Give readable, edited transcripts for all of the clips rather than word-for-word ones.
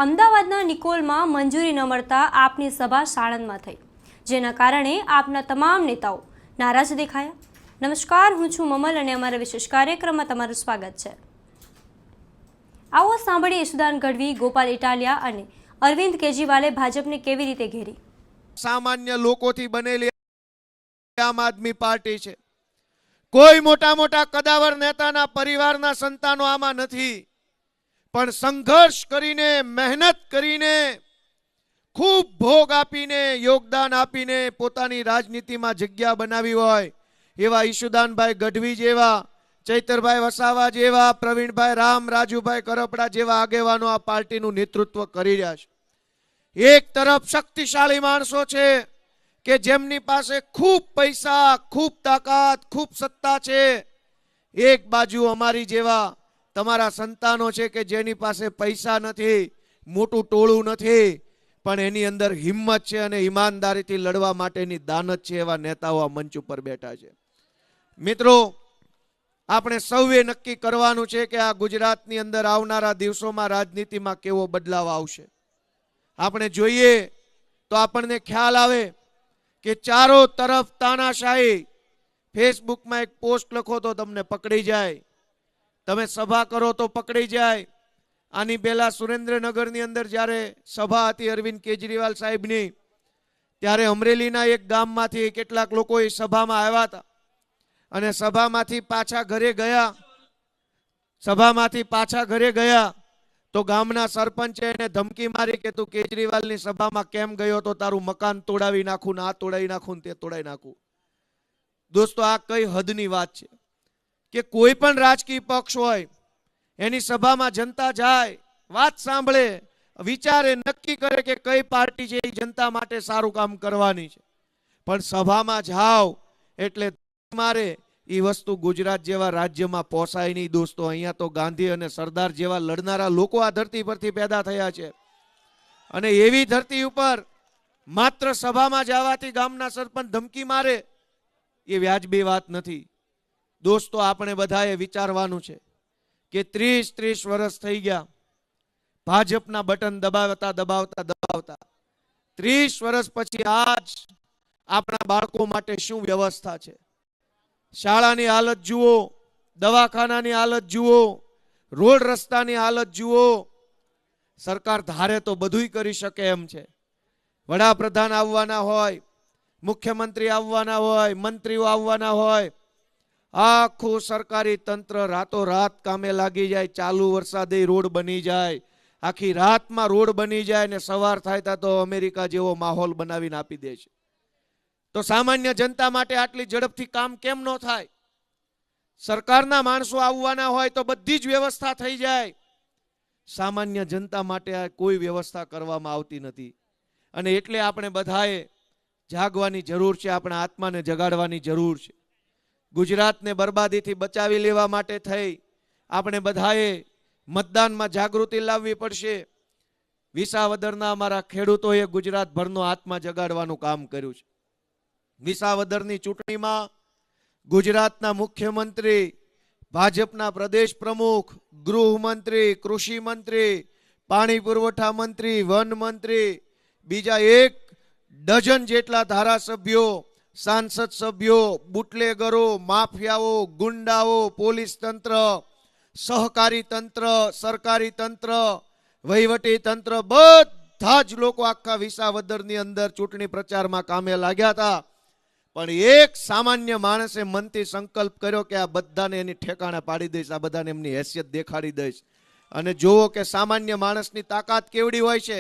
અમદાવાદના નિકોલમાં મંજૂરી ન મળતા આપની સભા સાણંદમાં થઈ, જેના કારણે આપના તમામ નેતાઓ નારાજ દેખાયા. નમસ્કાર, હું છું મમલ અને અમારા વિશેષ કાર્યક્રમમાં તમારું સ્વાગત છે. આવો સાંભળીએ યશુદાન ગઢવી, ગોપાલ ઇટાલિયા અને અરવિંદ કેજરીવાલે ભાજપને કેવી રીતે ઘેરી. સામાન્ય લોકોથી બનેલી આમ આદમી પાર્ટી છે. કોઈ મોટા મોટા કદાવર નેતાના પરિવારના સંતાનો આમાં નથી, પણ સંઘર્ષ કરીને, મહેનત કરીને, ખૂબ ભોગ આપીને, યોગદાન આપીને પોતાની રાજનીતિમાં જગ્યા બનાવી હોય એવા ઈશુદાનભાઈ ગઢવી જેવા, ચૈતરભાઈ વસાવા જેવા, પ્રવીણભાઈ રામ, રાજુભાઈ કરપડા જેવા આગેવાનો આ પાર્ટીનું નેતૃત્વ કરી રહ્યા છે. એક તરફ શક્તિશાળી માણસો છે કે જેમની પાસે ખૂબ પૈસા, ખૂબ તાકાત, ખૂબ સત્તા છે. એક બાજુ અમારી જેવા તમારા સંતાનો છે કે જેની પાસે પૈસા નથી, મોટું ટોળું નથી, પણ એની અંદર હિંમત છે અને ઈમાનદારીથી લડવા માટેની દાનત છે. એવા નેતાઓ આ મંચ ઉપર બેઠા છે. મિત્રો, આપણે સૌએ નક્કી કરવાનું છે કે આ ગુજરાતની અંદર આવનારા દિવસોમાં રાજનીતિમાં કેવો બદલાવ આવશે. આપણે જોઈએ તો આપણને ખ્યાલ આવે કે ચારો તરફ તાનાશાહી. ફેસબુકમાં એક પોસ્ટ લખો તો તમને પકડી જાય, તમે સભા કરો તો પકડી જાય. આની પહેલા સુરેન્દ્રનગરની અંદર જ્યારે સભા હતી અરવિંદ કેજરીવાલ સાહેબની, ત્યારે અમરેલીના એક ગામમાંથી કેટલાક લોકો એ સભામાં આવ્યા હતા અને સભામાંથી પાછા ઘરે ગયા તો ગામના સરપંચે એને ધમકી મારી કે તું કેજરીવાલની સભામાં કેમ ગયો તો તારું મકાન તોડાવી નાખું, ને આ તોડાવી નાખું, ને તે તોડાવી નાખું. દોસ્તો, આ કઈ હદની વાત છે કે કોઈ પણ રાજકીય પક્ષ હોય એની સભામાં જનતા જાય, વાત સાંભળે, વિચારે, નક્કી કરે કે કઈ પાર્ટી છે એ જનતા માટે સારું કામ કરવાની છે, પણ સભામાં જાઓ એટલે મારે એ વસ્તુ ગુજરાત જેવા રાજ્યમાં પોસાય નહીં. દોસ્તો, અહીંયા તો ગાંધી અને સરદાર જેવા લડનારા લોકો આ ધરતી પરથી પેદા થયા છે અને એવી ધરતી ઉપર માત્ર સભામાં જવાથી ગામના સરપંચ ધમકી મારે એ વ્યાજબી વાત નથી. દોસ્તો, આપણે બધાએ વિચારવાનું છે કે 30 વર્ષ થઈ ગયા ભાજપના બટન દબાવતા 30 વર્ષ પછી આજ આપણા બાળકો માટે શું વ્યવસ્થા છે. શાળાની હાલત જુઓ, દવાખાનાની હાલત જુઓ, રોડ રસ્તાની હાલત જુઓ. સરકાર ધારે તો બધુંય કરી શકે એમ છે. વડાપ્રધાન આવવાના હોય, મુખ્યમંત્રી આવવાના હોય, મંત્રીઓ આવવાના હોય, આખું સરકારી તંત્ર રાતોરાત કામે લાગી જાય. ચાલુ વરસાદે રોડ બની જાય, આખી રાતમાં રોડ બની જાય ને સવાર થાય તો અમેરિકા જેવો માહોલ બનાવીને આપી દે છે. તો સામાન્ય જનતા માટે આટલી ઝડપથી કામ કેમ ન થાય? સરકારના માણસો આવવાના હોય તો બધી જ વ્યવસ્થા થઈ જાય. સામાન્ય જનતા માટે આ કોઈ વ્યવસ્થા કરવામાં આવતી નથી અને એટલે આપણે બધાએ જાગવાની જરૂર છે. આપણા આત્માને જગાડવાની જરૂર છે. ગુજરાતને બરબાદીથી બચાવી લેવા માટે થઈ આપણે બધાએ મતદાનમાં જાગૃતિ લાવવી પડશે. વિસાવદરના અમારા ખેડૂતોએ ગુજરાતભરનો આત્મા જગાડવાનું કામ કર્યું છે. વિસાવદરની ચૂંટણીમાં ગુજરાતના મુખ્યમંત્રી, ભાજપના પ્રદેશ પ્રમુખ, ગૃહમંત્રી, કૃષિ મંત્રી, પાણી પુરવઠા મંત્રી, વન મંત્રી, બીજા 1 ડઝન જેટલા ધારાસભ્યો, સાંસદ સભ્યો, બુટલેગરો, માફિયાઓ, ગુંડાઓ, પોલીસ તંત્ર, સહકારી તંત્ર, સરકારી તંત્ર, વહીવટી તંત્ર, બધા જ લોકો આખા વિસાવદરની અંદર ચૂંટણી પ્રચારમાં કામે લાગ્યા હતા. પણ એક સામાન્ય માણસે મનથી સંકલ્પ કર્યો કે આ બધાને એની ઠેકાણે પાડી દઈશ, આ બધાને એમની હેસિયત દેખાડી દઈશ. અને જુઓ કે સામાન્ય માણસની તાકાત કેવડી હોય છે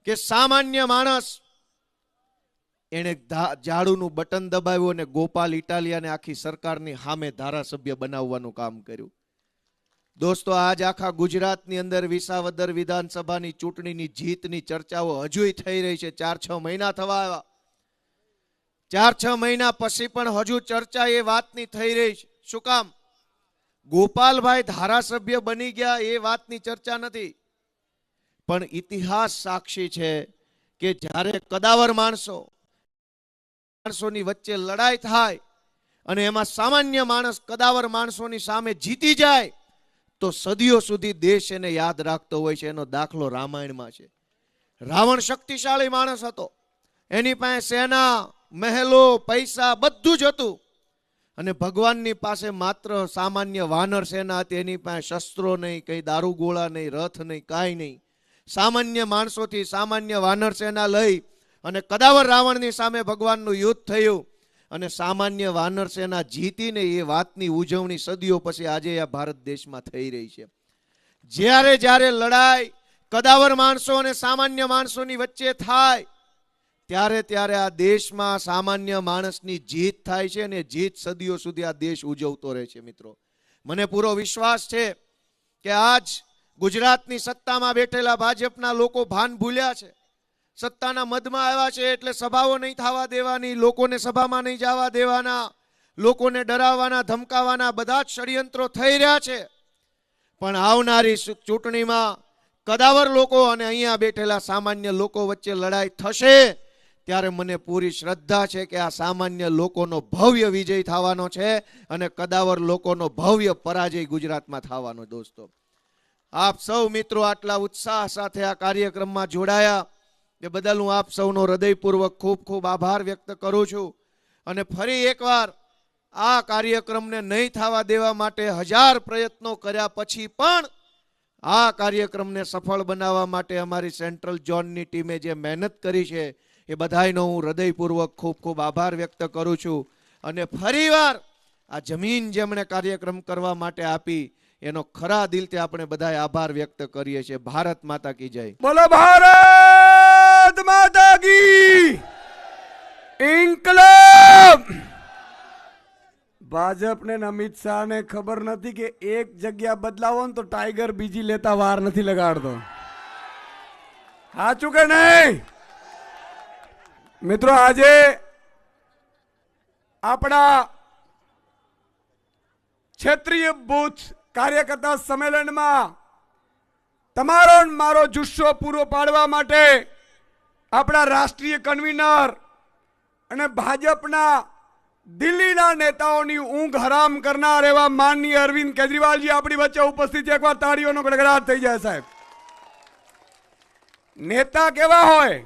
કે સામાન્ય માણસ એને ઝાડુનું બટન દબાવ્યું અને ગોપાલ ઇટાલિયાને આખી સરકારની સામે ધારાસભ્ય બનાવવાનું કામ કર્યું. દોસ્તો, આજ આખા ગુજરાતની અંદર વિસાવદર વિધાનસભાની ચૂંટણીની જીતની ચર્ચાઓ હજુય થઈ રહી છે. 4-6 મહિના થવા આવ્યા, 4-6 મહિના પછી પણ હજુ ચર્ચા એ વાતની થઈ રહી છે. શું કામ? ગોપાલભાઈ ધારાસભ્ય બની ગયા એ વાતની ચર્ચા નથી, પણ ઇતિહાસ સાક્ષી છે કે જ્યારે કદાવર માણસોની વચ્ચે લડાઈ થાય અને એમાં સામાન્ય માણસ કદાવર માણસોની સામે જીતી જાય તો સદીઓ સુધી દેશ એને યાદ રાખતો હોય છે. એનો દાખલો રામાયણમાં છે. રાવણ શક્તિશાળી માણસ હતો. એની પાસે સેના, મહેલો, પૈસા બધું જ હતું. અને ભગવાનની પાસે માત્ર સામાન્ય વાનર સેના હતી. એની પાસે શસ્ત્રો નહીં, કઈ દારૂગોળા નહીં, રથ નહીં, કાંઈ નહીં. સામાન્ય માણસોથી સામાન્ય વાનર સેના લઈ અને કદાવર રાવણની સામે ભગવાનનું યુદ્ધ થયું અને સામાન્ય વાનર સેના જીતીને એ વાતની ઉજવણી સદીઓ પછી આજે આ ભારત દેશમાં થઈ રહી છે. જ્યારે જ્યારે લડાઈ કદાવર માણસો અને સામાન્ય માણસોની વચ્ચે થાય ત્યારે ત્યારે આ દેશમાં સામાન્ય માણસની જીત થાય છે અને જીત સદીઓ સુધી આ દેશ ઉજવતો રહે છે. મિત્રો, મને પૂરો વિશ્વાસ છે કે આજ ગુજરાતની સત્તામાં બેઠેલા ભાજપના લોકો ભાન ભૂલ્યા છે. સત્તાના મદમાં આવ્યા છે એટલે સભાઓ નહીં થવા દેવાની, લોકોને સભામાં નહીં જવા દેવાના, લોકોને ડરાવવાના, ધમકાવવાના બધા જ ષડયંત્રો થઈ રહ્યા છે. પણ આવનારી ચૂંટણીમાં કદાવર લોકો અને અહીંયા બેઠેલા સામાન્ય લોકો વચ્ચે લડાઈ થશે ત્યારે મને પૂરી શ્રદ્ધા છે કે આ સામાન્ય લોકોનો ભવ્ય વિજય થવાનો છે અને કદાવર લોકોનો ભવ્ય પરાજય ગુજરાતમાં થવાનો. દોસ્તો, આપ સૌ મિત્રો આટલા ઉત્સાહ સાથે આ કાર્યક્રમમાં જોડાયા એ બદલ હું આપ સૌનો હૃદયપૂર્વક ખૂબ ખૂબ આભાર વ્યક્ત કરું છું. અને ફરી એકવાર આ કાર્યક્રમને નહીં થવા દેવા માટે 1000 પ્રયત્નો કર્યા પછી પણ આ કાર્યક્રમને સફળ બનાવવા માટે અમારી સેન્ટ્રલ ઝોનની ટીમે જે મહેનત કરી છે એ બધાયનો હું હૃદયપૂર્વક ખૂબ ખૂબ આભાર વ્યક્ત કરું છું. અને ફરીવાર આ જમીન જેમણે કાર્યક્રમ કરવા માટે આપી એનો ખરા દિલથી આપણે બધાય આભાર વ્યક્ત કરીએ છીએ. ભારત માતા કી જય. બોલો ભારત માતા કી ઇન્કલાબ. ભાજપને ને અમિત શાહને ખબર નથી કે એક જગ્યા બદલાવો ને તો ટાઈગર બીજી લેતા વાર નથી લગાડતો. સાચું કે નહીં મિત્રો? આજે આપણા ક્ષેત્રીય બૂથ કાર્યકર્તા સંમેલનમાં તમારો ને મારો જુસ્સો પૂરો પાડવા માટે આપણા રાષ્ટ્રીય કન્વીનર અને ભાજપના દિલ્હીના નેતાઓની ઊંઘ હરામ કરનાર એવા માનનીય અરવિંદ કેજરીવાલજી આપણી વચ્ચે ઉપસ્થિત છે. એકવાર તાળીઓનો ગડગડાટ થઈ જાય સાહેબ. નેતા કેવા હોય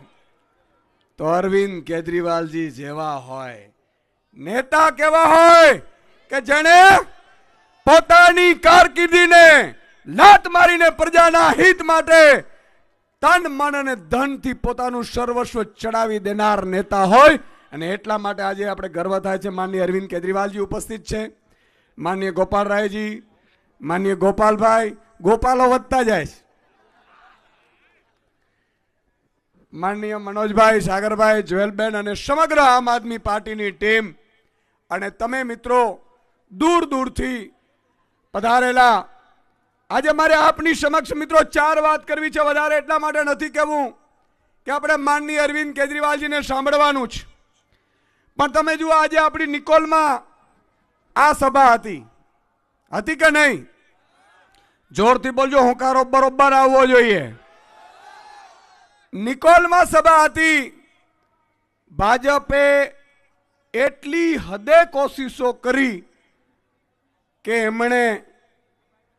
તો અરવિંદ કેજરીવાલજી જેવા હોય. નેતા કેવા હોય કે જેણે પોતાની કારકિર્દીને લાત મારીને પ્રજાના હિત માટે તન મન અને ધનથી પોતાનું સર્વસ્વ ચડાવી દેનાર નેતા હોય. અને એટલા માટે આજે આપણે ગર્વ થાય છે. માનનીય અરવિંદ કેજરીવાલજી ઉપસ્થિત છે, માનનીય ગોપાલ રાયજી, માનનીય ગોપાલભાઈ. ગોપાલો વધતા જાય છે. માનનીય મનોજભાઈ, સાગરભાઈ, જોયેલબેન અને સમગ્ર આમ આદમી પાર્ટીની ટીમ અને તમે મિત્રો દૂર દૂરથી પધારેલા. આજે મારે આપની સમક્ષ મિત્રો 4 વાત કરવી છે. વધારે એટલા માટે નથી કહેવું કે આપણે માનનીય અરવિંદ કેજરીવાલજીને સાંભળવાનું છે. પણ તમે જુઓ આજે આપણી નિકોલમાં આ સભા હતી કે નહીં? જોરથી બોલજો, હોંકારો બરોબર આવવો જોઈએ. નિકોલમાં સભા હતી. ભાજપે એટલી હદે કોશિશો કરી કે એમણે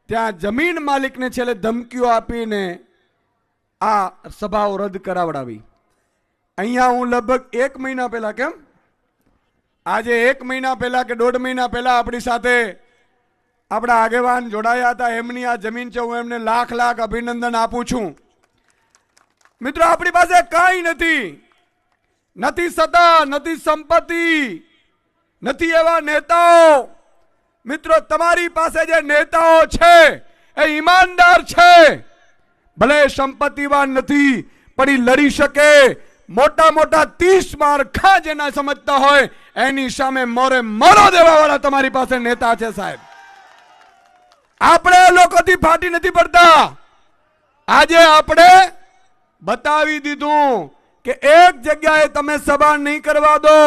ત્યાં જમીન માલિકને છેલ્લે ધમકીઓ આપીને આ સભાઓ રદ કરાવડાવી. અહીંયા હું લગભગ 1 મહિના પહેલા, કેમ આજે 1 મહિના પહેલા કે 1.5 મહિના પહેલા આપણી સાથે આપણા આગેવાન જોડાયા હતા. એમની આ જમીન છે, હું એમને લાખ લાખ અભિનંદન આપું છું. મિત્રો, આપણી પાસે કાંઈ નથી સત્તા, નથી સંપત્તિ, નથી એવા નેતાઓ. મિત્રો, તમારી પાસે જે નેતાઓ છે એ ઈમાનદાર છે. ભલે સંપત્તિવાન નથી પણ એ લડી શકે. મોટા મોટા 30 માળખા જેના સમજતા હોય એની સામે મોરે મોરો દેવા વાળા તમારી પાસે નેતા છે સાહેબ. આપણે લોકોથી ફાટી નથી પડતા. આજે આપણે બતાવી દીધું કે એક જગ્યાએ તમે સભા નહીં કરવા દો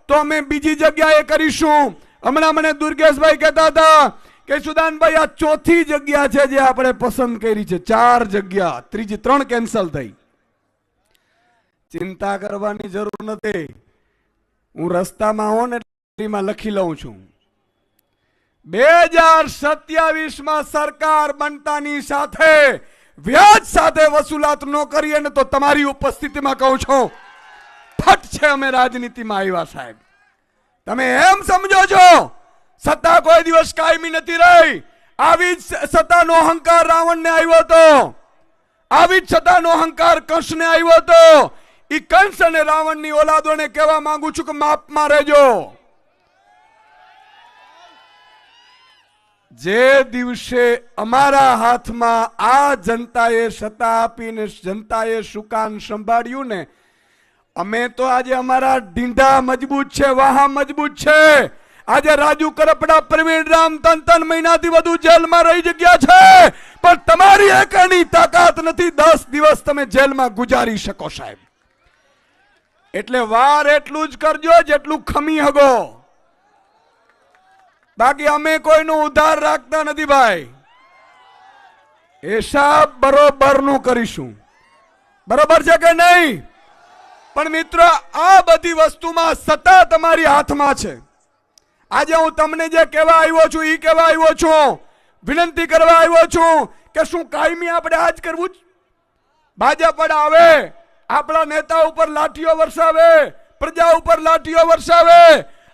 તો અમે બીજી જગ્યાએ કરીશું. હમણાં મને દુર્ગેશભાઈ કહેતા હતા કે સુદાનભાઈ આ 4થી જગ્યા છે જે આપણે પસંદ કરી છે. 4 જગ્યા, ત્રીજી 3 કેન્સલ થઈ. ચિંતા કરવાની જરૂર નથી. હું રસ્તામાં હોઉં ને એમાં લખી લઉં છું. 2027 સરકાર બનતાની સાથે વ્યાજ સાથે વસૂલાત ન કરીએ ને તો તમારી ઉપસ્થિતિમાં કહું છું ફટ છે અમે રાજનીતિમાં આવ્યા સાહેબ. તમે એમ સમજો છો સત્તા કોઈ દિવસ કાયમી નથી રહી. આવી જ સત્તાનો અહંકાર રાવણને આવ્યો હતો, આવી જ સત્તાનો અહંકાર કંસને આવ્યો હતો. ઈ કંસ અને રાવણની ઓલાદોને કહેવા માંગુ છું કે માપમાં રહેજો. જે દિવસે અમારા હાથમાં આ જનતાએ સત્તા આપીને જનતાએ સુકાન સંભાળ્યું ને, અમે તો આજે અમારા ઢીંઢા મજબૂત છે, વાહા મજબૂત છે. આજે રાજુ કરપડા, પ્રવીણ રામ 3 મહિનાથી વધુ જેલમાં રહી જગ્યા છે, પણ તમારી એકની તાકાત નથી 10 દિવસ તમે જેલમાં ગુજારી શકો સાહેબ. એટલે વાર એટલું જ કરજો જેટલું ખમી હગો. બાકી અમે કોઈનું ઉધાર રાખતા નથી ભાઈ. હિસાબ બરોબર નું કરીશું. બરોબર છે કે નહીં? પણ મિત્રો આ બધી વસ્તુમાં સત્તા તમારી હાથમાં છે. આજે હું તમને જે કહેવા આવ્યો છું એ કહેવા આવ્યો છું, વિનંતી કરવા આવ્યો છું કે શું કાયમી આપણે આજ કરવું જ? ભાજપ વડા આવે, આપણા નેતા ઉપર લાઠીઓ વરસાવે, પ્રજા ઉપર લાઠીઓ વરસાવે,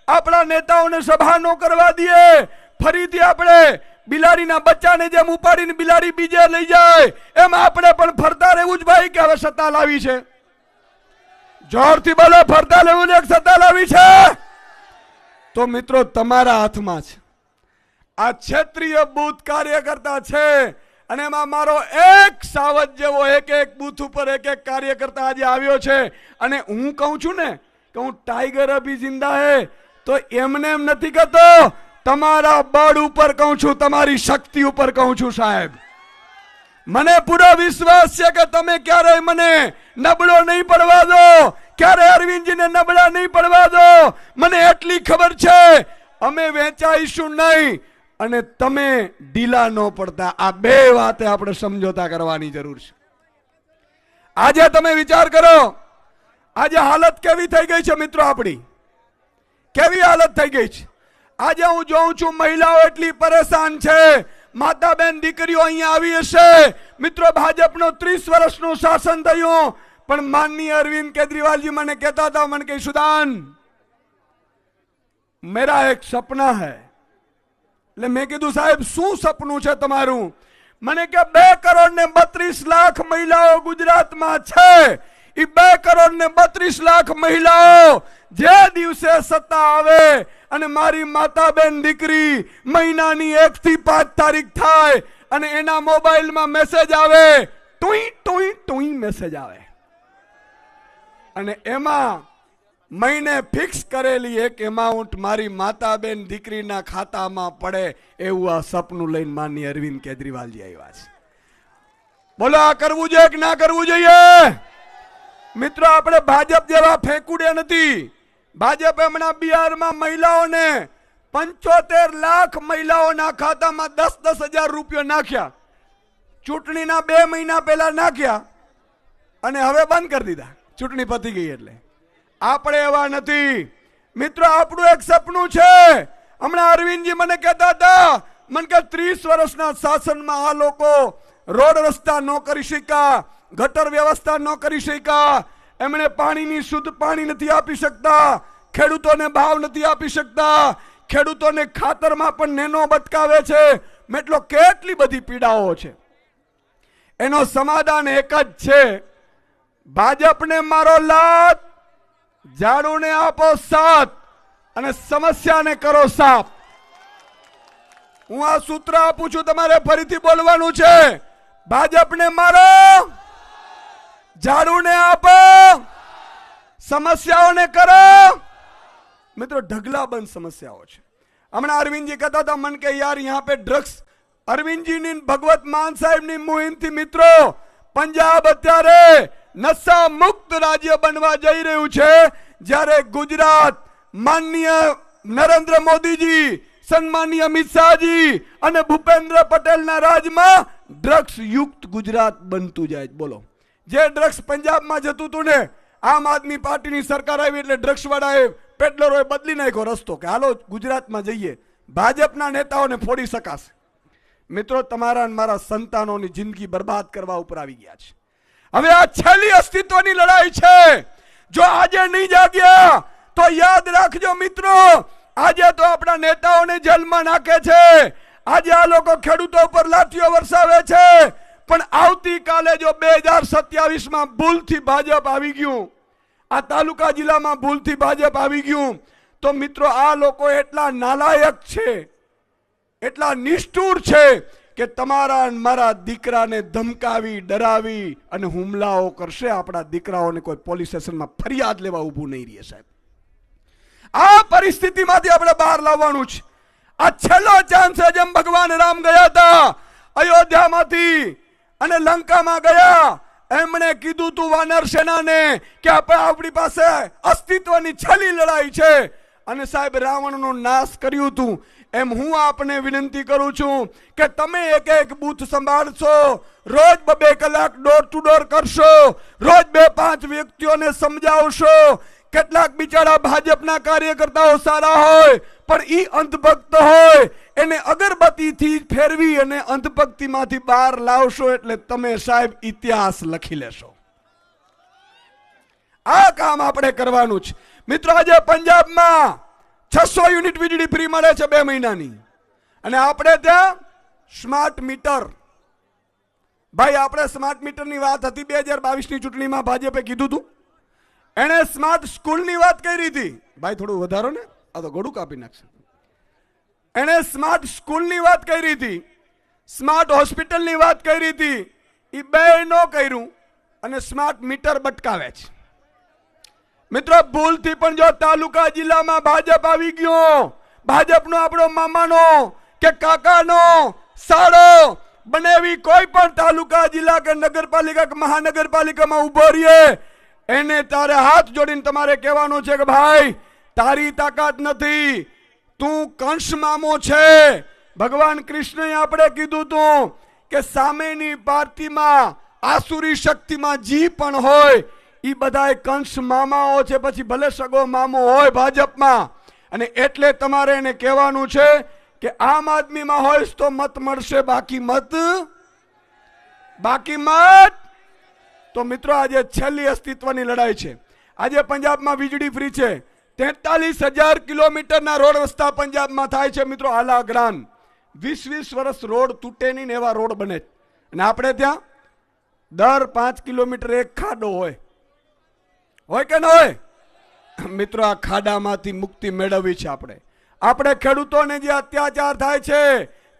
આપણા નેતાઓને સભા ન કરવા દઈએ, ફરીથી આપણે બિલાડીના બચ્ચાને જેમ ઉપાડીને બિલાડી બીજે લઈ જાય એમ આપણે પણ ફરતા રહેવું જ ભાઈ. કે હવે સત્તા લાવી છે? જોરથી બોલો, ફરતા લેવું ને સત્તા લાવી છે? તો મિત્રો તમારા હાથમાં છે. આ ક્ષેત્રીય બૂથ કાર્યકર્તા છે અને એમાં મારો એક સાવજ જેવો એક બૂથ ઉપર એક કાર્યકર્તા આજે આવ્યો છે. અને હું કહું છું ને કે હું ટાઈગર અભી જિંદા હે, તો એમને એમ નથી કહેતો, તમારા બળ ઉપર કહું છું, તમારી શક્તિ ઉપર કહું છું સાહેબ. મને પૂરો વિશ્વાસ છે કે તમે ક્યારેય મને નબળો નહીં પડવા દો, ક્યારે અરવિંદજીને નબળા નહીં પડવા દો. મને એટલી ખબર છે અમે વેચાઈશું નહીં અને તમે ઢીલા ન પડતા. આ બે વાતે આપણે સમજોતા કરવાની જરૂર છે. આજે તમે વિચાર કરો, આજે હાલત કેવી થઈ ગઈ છે મિત્રો, આપણી કેવી હાલત થઈ ગઈ છે. આજે હું જોઉં છું મહિલાઓ એટલી પરેશાન છે. માતા બેન દીકરીઓ અહીંયા આવી હશે મિત્રો. ભાજપનો 30 વર્ષનું શાસન થયું, પણ માનનીય અરવિંદ કેજરીવાલજી મને કહેતા હતા, મને કહે સુદાન મેરા એક સપના હૈ. એટલે મેં કીધું સાહેબ શું સપનું છે તમારું? મને કે 2 કરોડ ને 32 લાખ મહિલાઓ ગુજરાતમાં છે. એ 2 કરોડ ને 32 લાખ મહિલાઓ જે દિવસે સત્તા આવે અને મારી માતા બેન દીકરી મહિનાની 1 થી 5 તારીખ થાય અને એના મોબાઈલમાં મેસેજ આવે, ટુઈ ટુઈ ટુઈ મેસેજ આવે, અને એમાં મહિને ફિક્સ કરેલી એક એમાઉન્ટ મારી માતા બેન દીકરીના ખાતામાં પડે, એવું આ સપનું લઈને માનનીય અરવિંદ કેજરીવાલજી આવ્યા છે. બોલો આ કરવું જોઈએ કે ના કરવું જોઈએ? મિત્રો આપણે ભાજપ જેવા ફેંકુડે નથી. ભાજપે હમણાં બિહારમાં મહિલાઓને 75 લાખ મહિલાઓના ખાતામાં 10,000 રૂપિયા નાખ્યા. ચૂંટણીના 2 મહિના પહેલા નાખ્યા અને હવે બંધ કરી દીધા, ચૂંટણી પતી ગઈ એટલે. આપણે એવા નથી મિત્રો. આપણું એક સપનું છે. હમણાં અરવિંદજી મને કહેતા હતા, મને કે 30 વર્ષના શાસનમાં આ લોકો રોડ રસ્તા ન કરી શક્યા, ગટર વ્યવસ્થા ન કરી શક્યા, એમણે પાણીની શુદ્ધ પાણી નથી આપી શકતા, ખેડૂતોને ભાવ નથી આપી શકતા, ખેડૂતોને ખાતરમાં પણ નેનો બટકાવે છે. એટલો કેટલી બધી પીડાઓ છે. એનો સમાધાન એક જ છે, ભાજપને મારો લાત, ઝાડુને આપો સાથ અને સમસ્યાને કરો સાફ. હું આ સૂત્ર આપું છું, તમારે ફરીથી બોલવાનું છે. ભાજપને મારો, ઝાડુને આપો, સમસ્યાઓને કરો. મિત્રો ઢગલાબંધ સમસ્યાઓ છે. હમણાં અરવિંદજી કહેતા હતા મન કે યાર યહાં પે ડ્રગ્સ. અરવિંદજીની ભગવત માન સાહેબની મુહિમથી મિત્રો પંજાબ અત્યારે નશા મુક્ત રાજ્ય બનવા જઈ રહ્યું છે, જ્યારે ગુજરાત માનનીય નરેન્દ્ર મોદીજી, સન્માનીય અમિત શાહજી અને ભૂપેન્દ્ર પટેલના રાજમાં ડ્રગ્સ યુક્ત ગુજરાત બનતું જાય. બોલો, જે ડ્રગ્સ પંજાબમાં જતું હતું ને, આમ આદમી પાર્ટીની સરકાર આવી એટલે ડ્રગ્સ વાળાએ પેડલરોએ બદલી નાખ્યો રસ્તો કે હાલો ગુજરાતમાં જઈએ. ભાજપના નેતાઓને ફોડી શકાશે. મિત્રો, તમારા અને મારા સંતાનોની જિંદગી બરબાદ કરવા ઉપર આવી ગયા છે. હવે આ છેલ્લી અસ્તિત્વની લડાઈ છે. જો આજે નહીં જાગ્યા તો યાદ રાખજો મિત્રો, આજે તો આપણા નેતાઓને જેલમાં નાખે છે. આજે આ લોકો ખેડૂતો પર લાઠીઓ વરસાવે છે, પણ આવતીકાલે જો 2027માં ભૂલથી ભાજપ આવી ગયું, આ તાલુકા જિલ્લામાં ભૂલથી ભાજપ આવી ગયું, તો મિત્રો આ લોકો એટલા નાલાયક છે, એટલા નિષ્ઠુર છે કે તમારા અને મારા દીકરાને ધમકાવી, ડરાવી અને હુમલાઓ કરશે. આપણા દીકરાઓને કોઈ પોલીસ સ્ટેશનમાં ફરિયાદ લેવા ઊભું નહીં રહે સાહેબ. આ પરિસ્થિતિમાંથી આપણે બહાર લાવવાનું છે. આ છેલ્લો ચાન્સ છે. જેમ ભગવાન રામ ગયા હતા અયોધ્યામાંથી અને લંકામાં ગયા, એમણે કીધું તું વાનર સેનાને કે આપણી પાસે અસ્તિત્વની છેલ્લી લડાઈ છે, અને સાહેબ રાવણનો નાશ કર્યું હતું. એમ હું આપને વિનંતી કરું છું કે તમે એક એક બૂથ સંભાળશો, રોજ 2 કલાક ડોર ટુ ડોર કરશો, રોજ 2-5 વ્યક્તિઓને સમજાવશો. કેટલાક બિચારા ભાજપના કાર્યકર્તાઓ સારા હોય પણ ઈ અંધભક્ત હોય, એને અગરબત્તીથી ફેરવી અને અંધભક્તિમાંથી બહાર લાવશો એટલે તમે સાહેબ ઇતિહાસ લખી લેશો. આ કામ આપણે કરવાનું છે. મિત્રો, આજે પંજાબમાં 600 યુનિટ વીજળી ફ્રી મળે છે 2 મહિનાની, અને આપણે ત્યાં સ્માર્ટ મીટર. ભાઈ, આપણે સ્માર્ટ મીટરની વાત હતી 2022ની ચૂંટણીમાં, ભાજપે કીધું હતું. એણે સ્માર્ટ સ્કૂલની વાત કરી હતી. ભાઈ થોડું વધારો ને, આ તો ગોળું કાપી નાખશે. એણે સ્માર્ટ સ્કૂલની વાત કરી હતી, સ્માર્ટ હોસ્પિટલની વાત કરી હતી. એ બે નો કર્યું અને સ્માર્ટ મીટર બટકાવે છે. મિત્રો, ભૂલથી પણ જો તાલુકા જિલ્લામાં ભાજપ આવી ગયો, ભાજપનો આપણો મામાનો કે કાકાનો સાળો બનેવી કોઈ પણ તાલુકા જિલ્લા કે નગરપાલિકા કે મહાનગરપાલિકામાં ઉભો રહીએ, એને તારે હાથ જોડીને તમારે કહેવાનું છે કે ભાઈ, તારી તાકાત નથી, તું કંસ મામો છે. ભગવાન કૃષ્ણએ આપણે કીધું તું કે સામેની પાર્ટીમાં આસુરી શક્તિમાં જી પણ હોય, એ બધા કંસ મામાઓ છે. પછી ભલે સગો મામો હોય ભાજપમાં, અને એટલે તમારે એને કહેવાનું છે કે આમ આદમીમાં હોય તો મત મળશે, બાકી મત. તો મિત્રો, આજે છેલ્લી અસ્તિત્વની લડાઈ છે. આજે પંજાબમાં વીજળી ફ્રી છે. 43,000 કિલોમીટરના રોડ રસ્તા પંજાબમાં થાય છે. મિત્રો, આલા ગ્રાન 20 વર્ષ રોડ તૂટે નહીં એવા રોડ બને. અને આપણે ત્યાં દર 5 કિલોમીટર એક ખાડો હોય કે ન હોય? મિત્રો, આ ખાડામાંથી મુક્તિ મેળવવી છે. આપણે ખેડૂતોને જે અત્યાચાર થાય છે,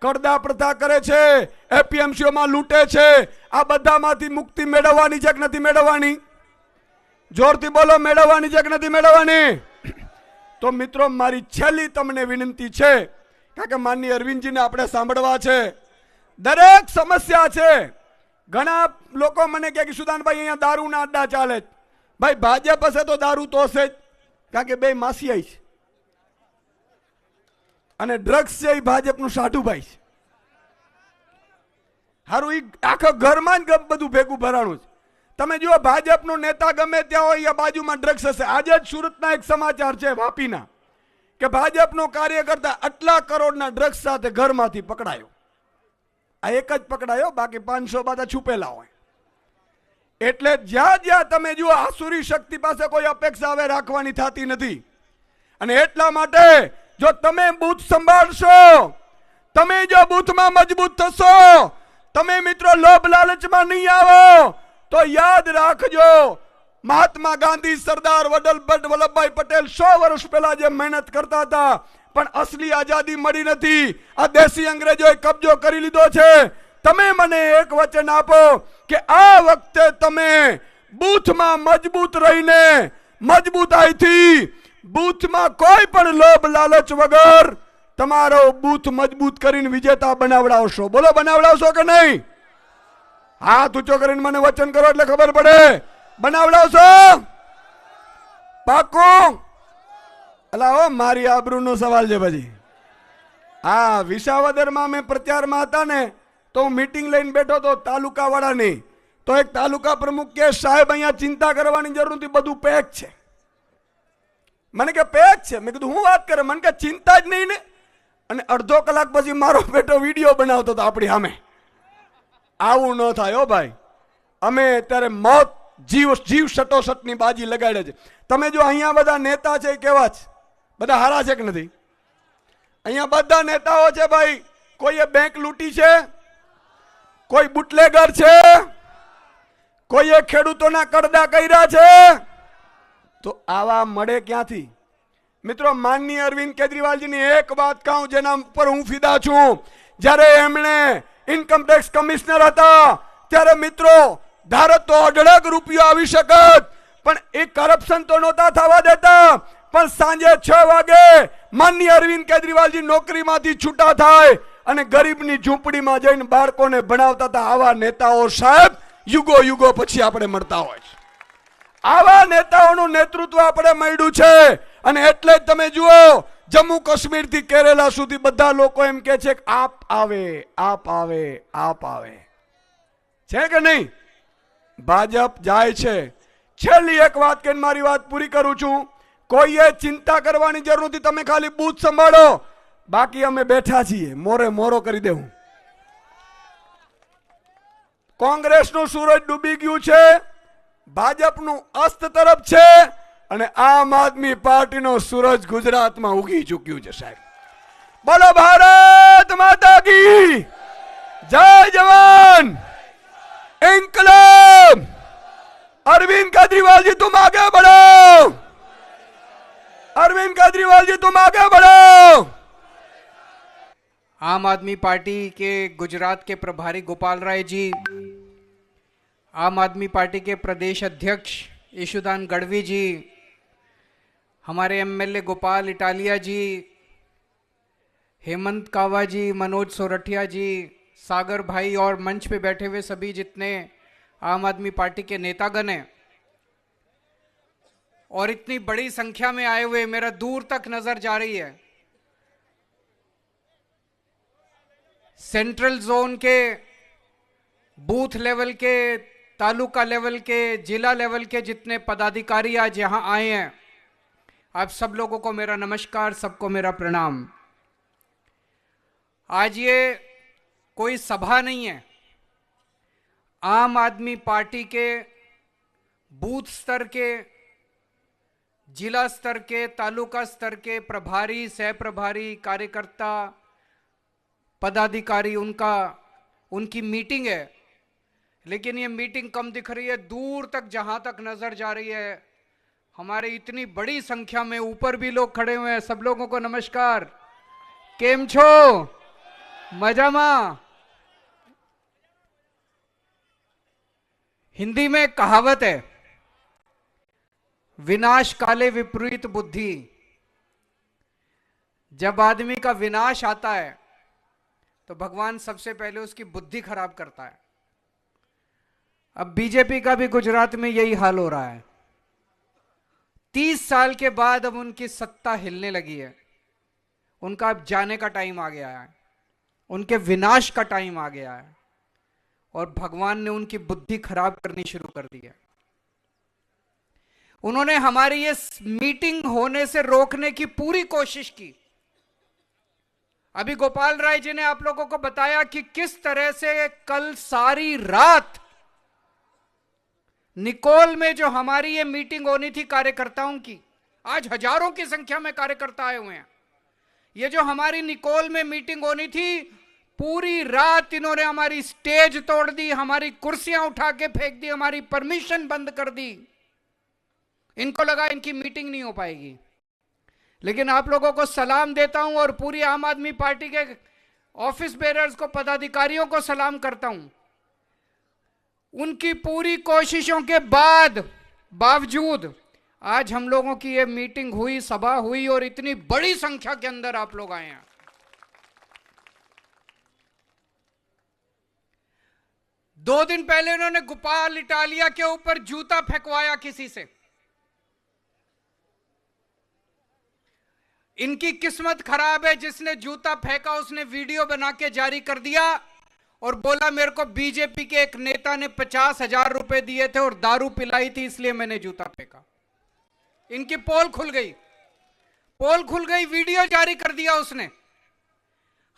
કરદા પ્રથા કરે છે, એપીએમસીઓમાં લૂંટે છે, આ બધામાંથી મુક્તિ મેળવવાની છે કે નથી મેળવવાની? જોરથી બોલો, મેળવવાની છે કે નથી મેળવવાની? તો મિત્રો, મારી છેલ્લી તમને વિનંતી છે, કારણ કે માનનીય અરવિંદજીને આપણે સાંભળવા છે. દરેક સમસ્યા છે. ઘણા લોકો મને કહે કે સુદાનભાઈ, અહીંયા દારૂના અડ્ડા ચાલે. ભાઈ, ભાજપ હશે તો દારૂ તો હશે જ, કારણ કે બે માસિયાઈ છે, અને ડ્રગ્સ છે એ ભાજપનું સાઠુભાઈ છે. હારું, એ આખા ઘરમાં જ બધું ભેગું ભરાણું છે. તમે જુઓ, ભાજપનો નેતા ગમે ત્યાં હોય, બાજુમાં ડ્રગ્સ હશે. આજે જ સુરતના એક સમાચાર છે વાપીના, કે ભાજપનો કાર્યકર્તા આટલા કરોડના ડ્રગ્સ સાથે ઘરમાંથી પકડાયો. આ એક જ પકડાયો, બાકી 500 બધા છુપેલા હોય. એટલે જ્યાં જ્યાં તમે જુઓ, આસુરી શક્તિ પાસે કોઈ અપેક્ષા હવે રાખવાની થતી નથી. અને એટલા માટે જો તમે બૂથ સંભાળશો, તમે જો બૂથમાં મજબૂત થશો, તમે મિત્રો લોભ લાલચમાં નહીં આવો, તો યાદ રાખજો, મહાત્મા ગાંધી, સરદાર વલ્લભભાઈ પટેલ 100 વર્ષ પહેલા જે મહેનત કરતા હતા, પણ અસલી આઝાદી મળી નથી. આ દેશી અંગ્રેજોએ કબજો કરી લીધો છે. તમે મને એક વચન આપો કે આ વખતે તમે બૂથમાં મજબૂત રહીને, મજબૂતાઈથી બૂથમાં કોઈ પણ લોભ લાલચ વગર તમારો બૂથ મજબૂત કરીને વિજેતા બનાવડાવશો. બોલો, બનાવડાવશો કે નહીં? હાથ ઊંચો કરીને મને વચન કરો એટલે ખબર પડે. બનાવડાવશો? પાકું? અલા, મારી આબરૂનો સવાલ છે. પછી હા, વિસાવદરમાં મેં પ્રચારમાં હતા ને, તો હું મીટિંગ લઈને બેઠો તો તાલુકા વાળાની. તો એક તાલુકા પ્રમુખ કે સાહેબ, અહીંયા ચિંતા કરવાની જરૂર નથી, બધું પેક છે. મને કે પેક છે? મેં કીધું હું વાત કરે? મને કે ચિંતા જ નહીં ને. અને અડધો કલાક પછી મારો બેટો વિડીયો બનાવતો હતો આપણી સામે. આવું ન થાય હો ભાઈ. અમે અત્યારે મોત જીવ સટોસટની બાજી લગાડે છે. તમે જો અહીંયા બધા નેતા છે કેવા છે? બધા હારા છે કે નથી? અહીંયા બધા નેતાઓ છે ભાઈ. કોઈએ બેંક લૂંટી છે, કોઈ બુટલેગર છે, કોઈએ ખેડૂતોના કરડા કર્યા છે. તો આવા મળે ક્યાંથી? મિત્રો, માનનીય અરવિંદ કેજરીવાલજીની એક વાત કહું જેના ઉપર હું ફિદા છું. જ્યારે એમણે ઇન્કમટેક્સ કમિશનર હતા ત્યારે મિત્રો ધારો તો 1.5 રૂપિયો આવી શકત, પણ એ કરપ્શન તો નહોતા થવા દેતા. પણ સાંજે 6 વાગે માનનીય અરવિંદ કેજરીવાલજી નોકરીમાંથી છૂટા થાય અને ગરીબની ઝૂંપડીમાં જઈને બાળકોને ભણાવતા હતા. આવા નેતાઓ સાહેબ યુગો પછી આપણે મળતા હોય છે. આવા નેતાઓનું નેતૃત્વ આપણે મળ્યું છે. અને એટલે જ તમે જુઓ, જમ્મુ કાશ્મીર થી કેરેલા સુધી બધા લોકો એમ કે છે કે આપ આવે, આપ આવે, આપ આવે. છે કે નહીં? ભાજપ જાય છે. છેલ્લી એક વાત કહીને મારી વાત પૂરી કરું છું. કોઈએ ચિંતા કરવાની જરૂર નથી. તમે ખાલી બૂથ સંભાળો, બાકી અમે બેઠા છીએ. મોરે મોરો કરી દેવું. કોંગ્રેસનું સૂરજ ડૂબી ગયું છે, ભાજપનું અસ્ત તરફ છે, અને આમ આદમી પાર્ટીનો સૂરજ ગુજરાતમાં ઉગી ચૂક્યું છે. સાહેબ, બોલો ભારત માતા કી જય. જવાન, ઇન્કલાબ. अरविंद केजरीवाल जी तुम आगे बढ़ो. अरविंद केजरीवाल जी तुम आगे बढ़ो. आम आदमी पार्टी के गुजरात के प्रभारी गोपाल राय जी, आम आदमी पार्टी के प्रदेश अध्यक्ष यशुदान गढ़वी जी, हमारे एमएलए गोपाल इटालिया जी, हेमंत कावा जी, मनोज सोरठिया जी, सागर भाई और मंच पे बैठे हुए सभी जितने आम आदमी पार्टी के नेतागण हैं और इतनी बड़ी संख्या में आए हुए, मेरा दूर तक नजर जा रही है. सेंट्रल जोन के, बूथ लेवल के, तालुका लेवल के, जिला लेवल के जितने पदाधिकारी आज यहां आए हैं, आप सब लोगों को मेरा नमस्कार, सबको मेरा प्रणाम. आज ये कोई सभा नहीं है. आम आदमी पार्टी के बूथ स्तर के, जिला स्तर के, तालुका स्तर के प्रभारी, सह प्रभारी, कार्यकर्ता, पदाधिकारी, उनकी मीटिंग है. लेकिन ये मीटिंग कम दिख रही है. दूर तक जहां तक नजर जा रही है, हमारे इतनी बड़ी संख्या में ऊपर भी लोग खड़े हुए हैं. सब लोगों को नमस्कार. केम छो? मजामा? हिंदी में कहावत है, विनाश काले विपरीत बुद्धि. जब आदमी का विनाश आता है तो भगवान सबसे पहले उसकी बुद्धि खराब करता है. अब बीजेपी का भी गुजरात में यही हाल हो रहा है. 30 साल के बाद अब उनकी सत्ता हिलने लगी है. उनका अब जाने का टाइम आ गया है, उनके विनाश का टाइम आ गया है और भगवान ने उनकी बुद्धि खराब करनी शुरू कर दी है. उन्होंने हमारी ये मीटिंग होने से रोकने की पूरी कोशिश की. अभी गोपाल राय जी ने आप लोगों को बताया कि किस तरह से कल सारी रात निकोल में जो हमारी ये मीटिंग होनी थी कार्यकर्ताओं की, आज हजारों की संख्या में कार्यकर्ता आए हुए हैं. ये जो हमारी निकोल में मीटिंग होनी थी, पूरी रात इन्होंने हमारी स्टेज तोड़ दी, हमारी कुर्सियां उठा के फेंक दी, हमारी परमिशन बंद कर दी. इनको लगा इनकी मीटिंग नहीं हो पाएगी. लेकिन आप लोगों को सलाम देता हूं और पूरी आम आदमी पार्टी के ऑफिस बेरर्स को, पदाधिकारियों को सलाम करता हूं. उनकी पूरी कोशिशों के बावजूद आज हम लोगों की ये मीटिंग हुई, सभा हुई और इतनी बड़ी संख्या के अंदर आप लोग आए हैं. दो दिन पहले उन्होंने गोपाल इटालिया के ऊपर जूता फेंकवाया किसी से. इनकी किस्मत खराब है, जिसने जूता फेंका उसने वीडियो बना के जारी कर दिया और बोला मेरे को बीजेपी के एक नेता ने 50,000 रुपए दिए थे और दारू पिलाई थी इसलिए मैंने जूता फेंका. इनकी पोल खुल गई, वीडियो जारी कर दिया उसने.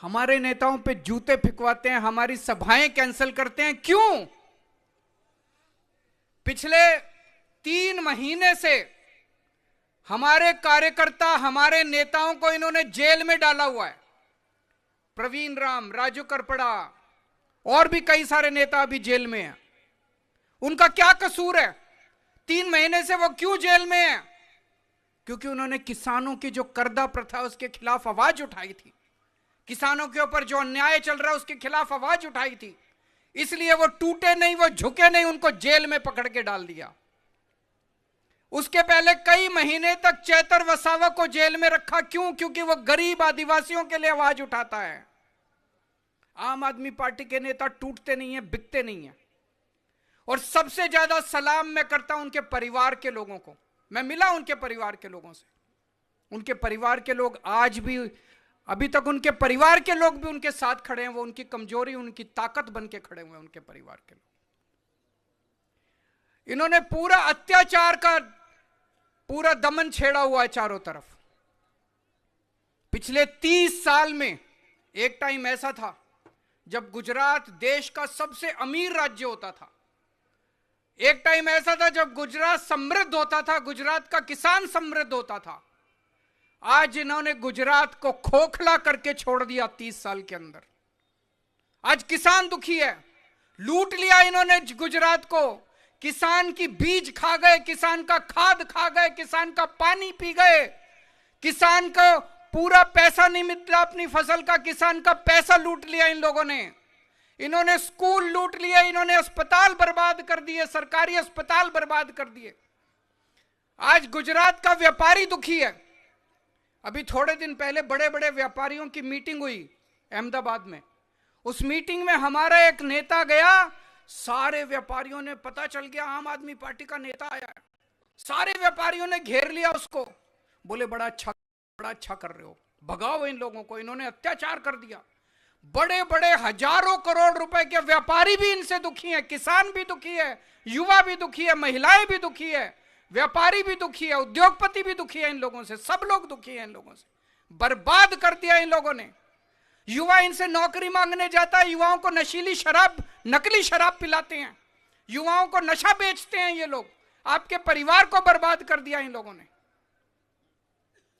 हमारे नेताओं पे जूते फिकवाते हैं, हमारी सभाएं कैंसिल करते हैं। क्यों? पिछले 3 महीने से हमारे कार्यकर्ता, हमारे नेताओं को इन्होंने जेल में डाला हुआ है। प्रवीण राम, राजू करपड़ा और भी कई सारे नेता अभी जेल में हैं। उनका क्या कसूर है? 3 महीने से वो क्यों जेल में है? क्योंकि उन्होंने किसानों की जो कर्जा प्रथा उसके खिलाफ आवाज उठाई थी, किसानों के ऊपर जो अन्याय चल रहा है उसके खिलाफ आवाज उठाई थी। इसलिए वो टूटे नहीं, वो झुके नहीं, उनको जेल में पकड़ के डाल दिया। उसके पहले कई महीने तक चैतर वसावा को जेल में रखा। क्यों? क्योंकि वो गरीब आदिवासियों के लिए आवाज उठाता है। आम आदमी पार्टी के नेता टूटते नहीं है, बिकते नहीं है। और सबसे ज्यादा सलाम मैं करता हूं उनके परिवार के लोगों को। मैं मिला उनके परिवार के लोगों से। उनके परिवार के लोग आज भी, अभी तक उनके परिवार के लोग भी उनके साथ खड़े हैं। वो उनकी कमजोरी, उनकी ताकत बन के खड़े हुए हैं उनके परिवार के लोग। इन्होंने पूरा अत्याचार का पूरा दमन छेड़ा हुआ है चारों तरफ। पिछले 30 साल में एक टाइम ऐसा था जब गुजरात देश का सबसे अमीर राज्य होता था। एक टाइम ऐसा था जब गुजरात समृद्ध होता था, गुजरात का किसान समृद्ध होता था। आज इन्होंने गुजरात को खोखला करके छोड़ दिया 30 साल के अंदर। आज किसान दुखी है। लूट लिया इन्होंने गुजरात को। किसान की बीज खा गए, किसान का खाद खा गए, किसान का पानी पी गए। किसान को पूरा पैसा नहीं मिलता अपनी फसल का, किसान का पैसा लूट लिया इन लोगों ने। इन्होंने स्कूल लूट लिए, इन्होंने अस्पताल बर्बाद कर दिए, सरकारी अस्पताल बर्बाद कर दिए। आज गुजरात का व्यापारी दुखी है। अभी थोड़े दिन पहले बड़े बड़े व्यापारियों की मीटिंग हुई अहमदाबाद में। उस मीटिंग में हमारा एक नेता गया। सारे व्यापारियों ने, पता चल गया आम आदमी पार्टी का नेता आया है। सारे व्यापारियों ने घेर लिया उसको। बोले बड़ा अच्छा कर रहे हो, भगाओ इन लोगों को, इन्होंने अत्याचार कर दिया। बड़े बड़े हजारों करोड़ रुपए के व्यापारी भी इनसे दुखी हैं, किसान भी दुखी है, युवा भी दुखी है, महिलाएं भी दुखी है, व्यापारी भी दुखी है, उद्योगपति भी दुखी है इन लोगों से। सब लोग दुखी हैं इन लोगों से। बर्बाद कर दिया इन लोगों ने। युवा इनसे नौकरी मांगने जाता है, युवाओं को नशीली शराब, नकली शराब पिलाते हैं, युवाओं को नशा बेचते हैं ये लोग। आपके परिवार को बर्बाद कर दिया इन लोगों ने।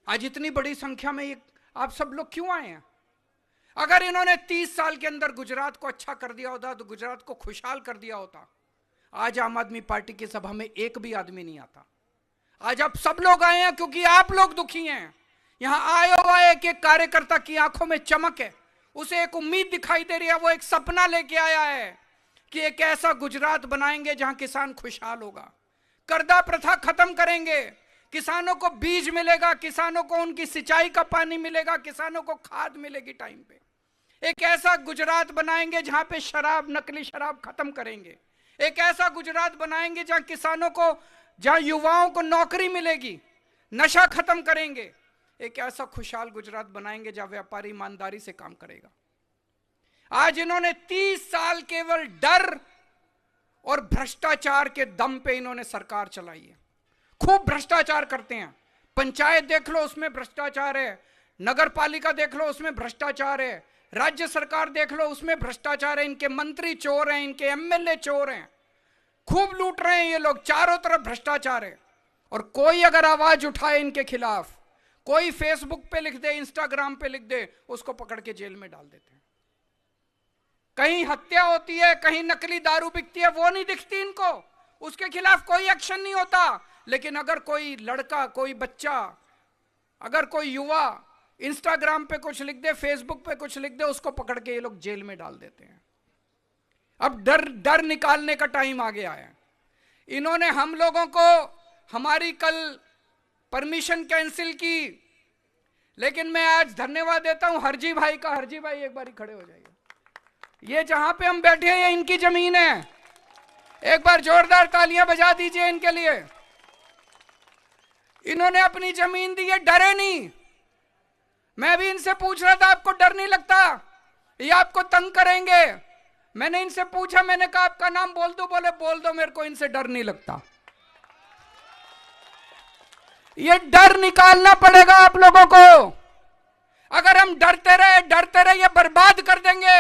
आज इतनी बड़ी संख्या में ये आप सब लोग क्यों आए हैं? अगर इन्होंने 30 साल के अंदर गुजरात को अच्छा कर दिया होता, तो गुजरात को खुशहाल कर दिया होता, आज आम आदमी पार्टी की सभा में एक भी आदमी नहीं आता। आज आप सब लोग आए हैं क्योंकि आप लोग दुखी हैं। यहां आए हुआ एक एक कार्यकर्ता की आंखों में चमक है, उसे एक उम्मीद दिखाई दे रही है। वो एक सपना लेके आया है कि एक ऐसा गुजरात बनाएंगे जहां किसान खुशहाल होगा, कर्जा प्रथा खत्म करेंगे, किसानों को बीज मिलेगा, किसानों को उनकी सिंचाई का पानी मिलेगा, किसानों को खाद मिलेगी टाइम पे। एक ऐसा गुजरात बनाएंगे जहां पे शराब, नकली शराब खत्म करेंगे। एक ऐसा गुजरात बनाएंगे जहां किसानों को, जहां युवाओं को नौकरी मिलेगी, नशा खत्म करेंगे। एक ऐसा खुशहाल गुजरात बनाएंगे जहां व्यापारी ईमानदारी से काम करेगा। आज इन्होंने 30 साल केवल डर और भ्रष्टाचार के दम पे इन्होंने सरकार चलाई है। खूब भ्रष्टाचार करते हैं। पंचायत देख लो उसमें भ्रष्टाचार है, नगर पालिका देख लो उसमें भ्रष्टाचार है, राज्य सरकार देख लो उसमें भ्रष्टाचार है। इनके मंत्री चोर हैं, इनके एमएलए चोर हैं, खूब लूट रहे हैं ये लोग। चारों तरफ भ्रष्टाचार है। और कोई अगर आवाज उठाए इनके खिलाफ, कोई फेसबुक पे लिख दे, इंस्टाग्राम पे लिख दे, उसको पकड़ के जेल में डाल देते हैं। कहीं हत्या होती है, कहीं नकली दारू बिकती है, वो नहीं दिखती इनको, उसके खिलाफ कोई एक्शन नहीं होता। लेकिन अगर कोई लड़का, कोई बच्चा, अगर कोई युवा इंस्टाग्राम पे कुछ लिख दे, फेसबुक पे कुछ लिख दे, उसको पकड़ के ये लोग जेल में डाल देते हैं। अब डर निकालने का टाइम आ गया है। इन्होंने हम लोगों को, हमारी कल परमिशन कैंसिल की, लेकिन मैं आज धन्यवाद देता हूं हरजी भाई का। हरजी भाई एक बार खड़े हो जाइए। ये जहां पे हम बैठे हैं ये इनकी जमीन है। एक बार जोरदार तालियां बजा दीजिए इनके लिए। इन्होंने अपनी जमीन दी है, डरे नहीं। मैं भी इनसे पूछ रहा था आपको डर नहीं लगता, ये आपको तंग करेंगे। मैंने इनसे पूछा, मैंने कहा आपका नाम बोल दो, बोले बोल दो, मेरे को इनसे डर नहीं लगता। ये डर निकालना पड़ेगा आप लोगों को। अगर हम डरते रहे ये बर्बाद कर देंगे।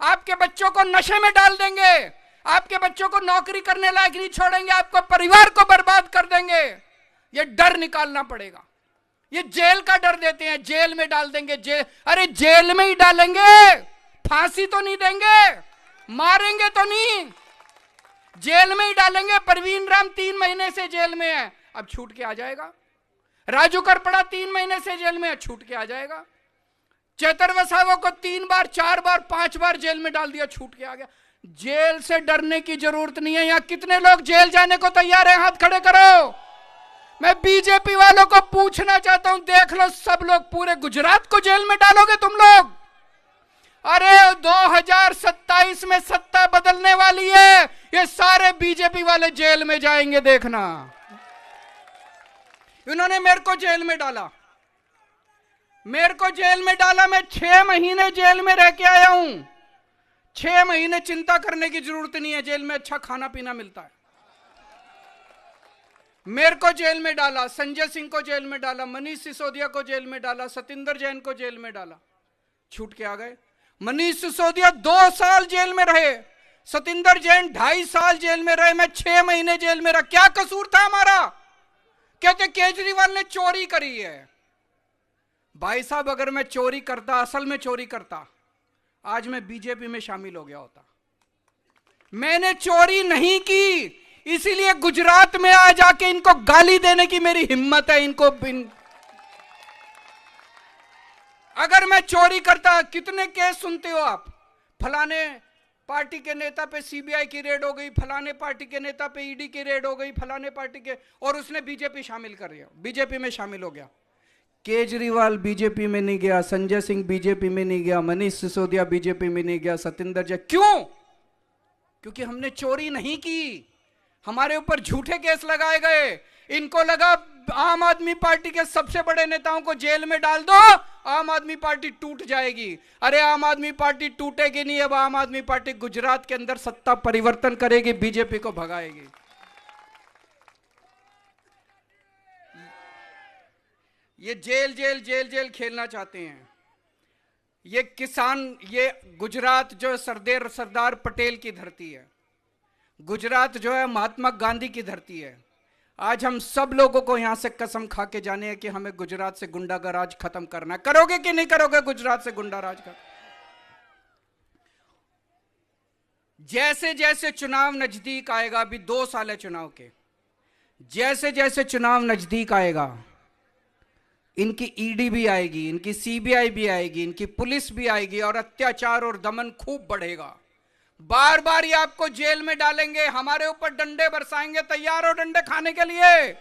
आपके बच्चों को नशे में डाल देंगे, आपके बच्चों को नौकरी करने लायक नहीं छोड़ेंगे, आपको परिवार को बर्बाद कर देंगे। ये डर निकालना पड़ेगा। ये जेल का डर देते हैं, जेल में डाल देंगे। जेल, अरे जेल में ही डालेंगे, फांसी तो नहीं देंगे, मारेंगे तो नहीं, जेल में ही डालेंगे। परवीन राम 3 महीने से जेल में है, अब छूट के आ जाएगा। राजू करपड़ा 3 महीने से जेल में है, छूट के आ जाएगा। चेतर वसावा को 3 बार 4 बार 5 बार जेल में डाल दिया, छूट के आ गया। जेल से डरने की जरूरत नहीं है। यहां कितने लोग जेल जाने को तैयार हैं? हाथ खड़े करो। मैं बीजेपी वालों को पूछना चाहता हूं, देख लो, सब लोग पूरे गुजरात को जेल में डालोगे तुम लोग? अरे 2027 में सत्ता बदलने वाली है, ये सारे बीजेपी वाले जेल में जाएंगे, देखना। इन्होंने मेरे को जेल में डाला, मैं 6 महीने जेल में रह के आया हूं। 6 महीने चिंता करने की जरूरत नहीं है, जेल में अच्छा खाना पीना मिलता है। मेरे को जेल में डाला, संजय सिंह को जेल में डाला, मनीष सिसोदिया को जेल में डाला, सतिंदर जैन को जेल में डाला, छूट के आ गए। मनीष सिसोदिया 2 साल जेल में रहे, सतिंदर जैन 2.5 साल जेल में रहे, मैं 6 महीने जेल में रहा। क्या कसूर था हमारा? कहते केजरीवाल ने चोरी करी है। भाई साहब, अगर मैं चोरी करता, असल में चोरी करता, आज मैं बीजेपी में शामिल हो गया होता। मैंने चोरी नहीं की, इसीलिए गुजरात में आ जाके इनको गाली देने की मेरी हिम्मत है। अगर मैं चोरी करता, कितने केस सुनते हो आप? फलाने पार्टी के नेता पे सीबीआई की रेड हो गई, फलाने पार्टी के नेता पे ईडी की रेड हो गई, फलाने पार्टी के, और उसने बीजेपी शामिल कर लिया, बीजेपी में शामिल हो गया। केजरीवाल बीजेपी में नहीं गया, संजय सिंह बीजेपी में नहीं गया, मनीष सिसोदिया बीजेपी में नहीं गया, सतिंदर जैन। क्यों? क्योंकि हमने चोरी नहीं की। हमारे ऊपर झूठे केस लगाए गए। इनको लगा आम आदमी पार्टी के सबसे बड़े नेताओं को जेल में डाल दो, आम आदमी पार्टी टूट जाएगी। अरे आम आदमी पार्टी टूटेगी नहीं, अब आम आदमी पार्टी गुजरात के अंदर सत्ता परिवर्तन करेगी, बीजेपी को भगाएगी। ये जेल जेल जेल जेल खेलना चाहते हैं। ये किसान, ये गुजरात जो सरदार पटेल की धरती है, गुजरात जो है महात्मा गांधी की धरती है। आज हम सब लोगों को यहां से कसम खा के जाने हैं कि हमें गुजरात से गुंडाराज खत्म करना है। करोगे कि नहीं करोगे गुजरात से गुंडाराज का? जैसे जैसे चुनाव नजदीक आएगा, अभी 2 साल है चुनाव के, जैसे जैसे चुनाव नजदीक आएगा, इनकी ईडी भी आएगी, इनकी सीबीआई भी आएगी, इनकी पुलिस भी आएगी, और अत्याचार और दमन खूब बढ़ेगा। बार बार ये आपको जेल में डालेंगे, हमारे ऊपर डंडे बरसाएंगे। तैयार हो डंडे खाने के लिए,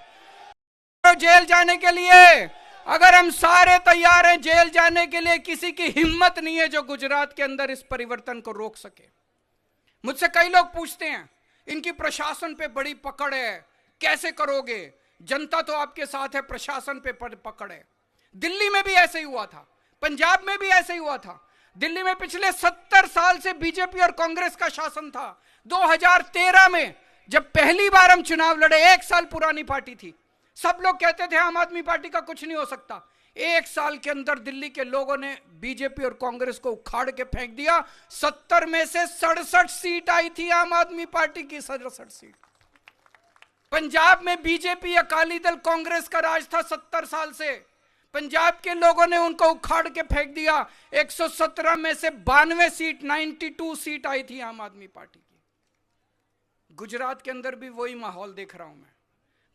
जेल जाने के लिए? अगर हम सारे तैयार हैं जेल जाने के लिए, किसी की हिम्मत नहीं है जो गुजरात के अंदर इस परिवर्तन को रोक सके। मुझसे कई लोग पूछते हैं, इनकी प्रशासन पे बड़ी पकड़ है, कैसे करोगे? जनता तो आपके साथ है, प्रशासन पे पकड़ है। दिल्ली में भी ऐसे ही हुआ था, पंजाब में भी ऐसे ही हुआ था। दिल्ली में पिछले 70 साल से बीजेपी और कांग्रेस का शासन था। 2013 में जब पहली बार हम चुनाव लड़े, 1 साल पुरानी पार्टी थी, सब लोग कहते थे आम आदमी पार्टी का कुछ नहीं हो सकता। 1 साल के अंदर दिल्ली के लोगों ने बीजेपी और कांग्रेस को उखाड़ के फेंक दिया। 70 में से 67 सीट आई थी आम आदमी पार्टी की, 67 सीट। पंजाब में बीजेपी, अकाली दल, कांग्रेस का राज था 70 साल से। पंजाब के लोगों ने उनको उखाड़ के फेंक दिया। 117 में से 92 सीट, 92 सीट आई थी आम आदमी पार्टी की। गुजरात के अंदर भी वही माहौल देख रहा हूं मैं।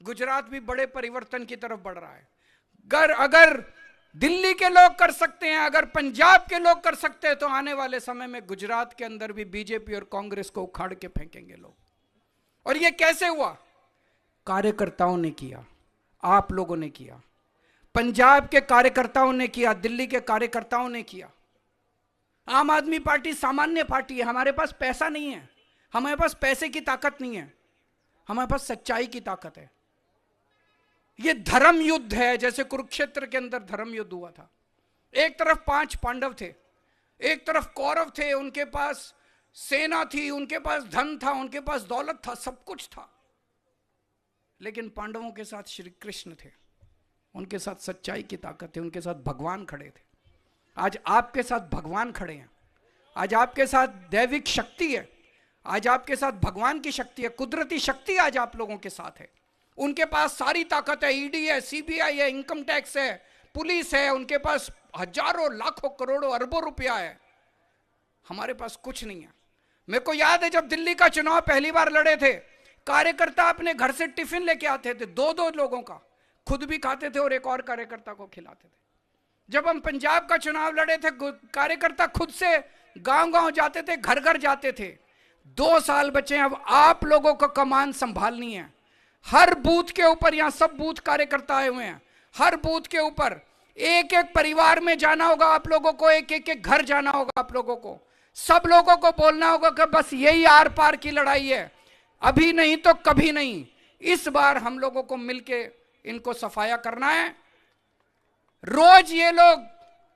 गुजरात भी बड़े परिवर्तन की तरफ बढ़ रहा है। अगर दिल्ली के लोग कर सकते हैं, अगर पंजाब के लोग कर सकते हैं, तो आने वाले समय में गुजरात के अंदर भी बीजेपी और कांग्रेस को उखाड़ के फेंकेंगे लोग। और ये कैसे हुआ? कार्यकर्ताओं ने किया, आप लोगों ने किया, पंजाब के कार्यकर्ताओं ने किया, दिल्ली के कार्यकर्ताओं ने किया। आम आदमी पार्टी सामान्य पार्टी है, हमारे पास पैसा नहीं है, हमारे पास पैसे की ताकत नहीं है, हमारे पास सच्चाई की ताकत है। ये धर्म युद्ध है, जैसे कुरुक्षेत्र के अंदर धर्म युद्ध हुआ था। एक तरफ 5 पांडव थे, एक तरफ कौरव थे, उनके पास सेना थी, उनके पास धन था, उनके पास दौलत था, सब कुछ था। लेकिन पांडवों के साथ श्री कृष्ण थे, उनके साथ सच्चाई की ताकत थी, उनके साथ भगवान खड़े थे। आज आपके साथ भगवान खड़े हैं, आज आपके साथ दैविक शक्ति है, आज आपके साथ भगवान की शक्ति है, कुदरती शक्ति आज आप लोगों के साथ है। उनके पास सारी ताकत है, ईडी है, सीबीआई है, इनकम टैक्स है, पुलिस है, उनके पास हजारों लाखों करोड़ों अरबों रुपया है। हमारे पास कुछ नहीं है। मेरे को याद है जब दिल्ली का चुनाव पहली बार लड़े थे, कार्यकर्ता अपने घर से टिफिन लेके आते थे, 2-2 लोगों का, खुद भी खाते थे और एक और कार्यकर्ता को खिलाते थे। जब हम पंजाब का चुनाव लड़े थे, कार्यकर्ता खुद से गांव-गांव जाते थे, घर घर जाते थे। 2 साल बचे, अब आप लोगों को कमान संभालनी है। हर बूथ के ऊपर, यहां सब बूथ कार्यकर्ता आए हुए हैं, हर बूथ के ऊपर एक एक परिवार में जाना होगा आप लोगों को, एक एक घर जाना होगा आप लोगों को। सब लोगों को बोलना होगा कि बस यही आर पार की लड़ाई है, अभी नहीं तो कभी नहीं। इस बार हम लोगों को मिलके इनको सफाया करना है। रोज ये लोग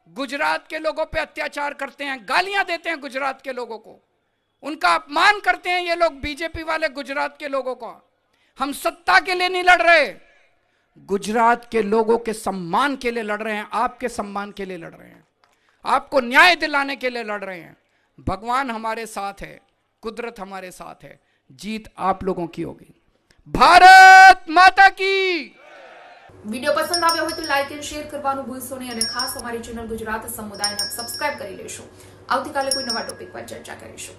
गुजरात के लोगों पे अत्याचार करते हैं, गालियां देते हैं गुजरात के लोगों को, उनका अपमान करते हैं ये लोग बीजेपी वाले गुजरात के लोगों का। हम सत्ता के लिए नहीं लड़ रहे, गुजरात के लोगों के सम्मान के लिए लड़ रहे हैं, आपके सम्मान के लिए लड़ रहे हैं, आपको न्याय दिलाने के लिए लड़ रहे हैं। भगवान हमारे साथ है, कुदरत हमारे साथ है, जीत आप लोगों की होगी। भारत माता की। વિડીયો પસંદ આવ્યો હોય તો લાઈક અને શેર કરવાનું ભૂલશો નહીં અને ખાસ અમારી ચેનલ ગુજરાત સમુદાયને સબસ્ક્રાઇબ કરી લેશો। આવતીકાલે કોઈ નવા ટોપિક પર ચર્ચા કરીશું।